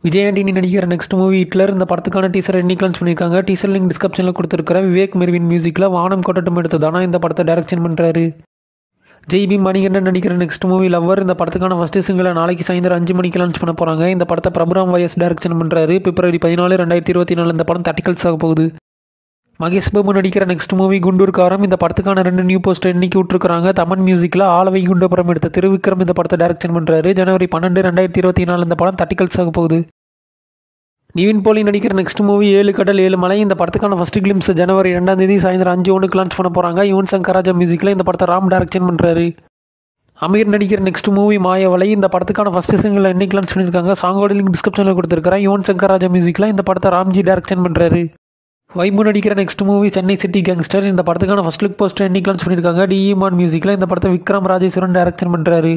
விஜய் ஆண்டனி நடிக்கிற next movie Hitler. இந்த படத்துக்கான டீசர் இன்னைக்கு லான்ச் பண்ணியிருக்காங்க. டீசர் லிங்க் டிஸ்கிரிப்ஷனில் கொடுத்துருக்கிறேன். விவேக் மெர்வின் மியூசிக்கில் வானம் கொட்டட்டும் எடுத்ததானா இந்த படத்தை டைரக்ஷன் பண்ணுறாரு. ஜெய்பி மணிகண்டன் நடிக்கிற நெக்ஸ்ட் மூவி லவ்வர். இந்த படத்துக்கான ஃபர்ஸ்ட் சிங்கிளை நாளைக்கு சாயந்தரம் 5 மணிக்கு லான்ச் பண்ண போகிறாங்க. இந்த படத்தை பிரபுராம் வயஸ் டைரக்ஷன் பண்ணுறாரு. பிப்ரவரி 14, 2024 இந்த படம் தட்டிக்கல்ஸ் ஆக போகுது. மகேஷ் பாபு நடிக்கிற நெக்ஸ்ட் மூவி குண்டூர் காரம். இந்த படத்துக்கான 2 நியூ போஸ்டர் இன்னைக்கு விட்டுருக்காங்க. தமன் மியூசிக்கில் ஆலவை குண்டபுரம் எடுத்த திருவிக்ரம் இந்த படத்தை டைரக்ஷன் பண்ணுறாரு. ஜனவரி 12, 2024 இந்த படம் தட்டிக்கல்ஸ் ஆக போகுது. நிவின் போலி நடிக்கிற நெக்ஸ்ட் மூவி 7 கடல் 7 மலை. இந்த படத்துக்கான ஃபர்ஸ்ட் கிளிம்ஸ் ஜனவரி 2 சாயந்தரம் 5 லான்ச் பண்ண போகிறாங்க. யுவன் சங்கர் ராஜா மியூசிக்கில் இந்த படத்தை ராம் டைரக்ஷன் பண்ணுறாரு. அமீர் நடிக்கிற நெக்ஸ்ட் மூவி மாயவலை. இந்த படத்துக்கான ஃபர்ஸ்ட் சிங்கிள் இன்னைக்கு லான்ச் பண்ணியிருக்காங்க. சாங்கோட லிங்க் டிஸ்கிரிப்ஷனில் கொடுத்துருக்கிறேன். யுவன் சங்கர் ராஜா மியூசிக்கில் இந்த படத்தை ராம்ஜி டைரக்ஷன் பண்ணுறாரு. வைபு நடிக்கிற next movie Chennai city gangster. இந்த படத்துக்கான ஃபர்ஸ்ட் லுக் போஸ்டர் இன்னைக்கு லான்ச் பண்ணியிருக்காங்க. டிஇமான் மியூசிக்கில் இந்த படத்தை விக்ரம் ராஜேஸ்வரன் டைரக்ஷன் பண்ணுறாரு.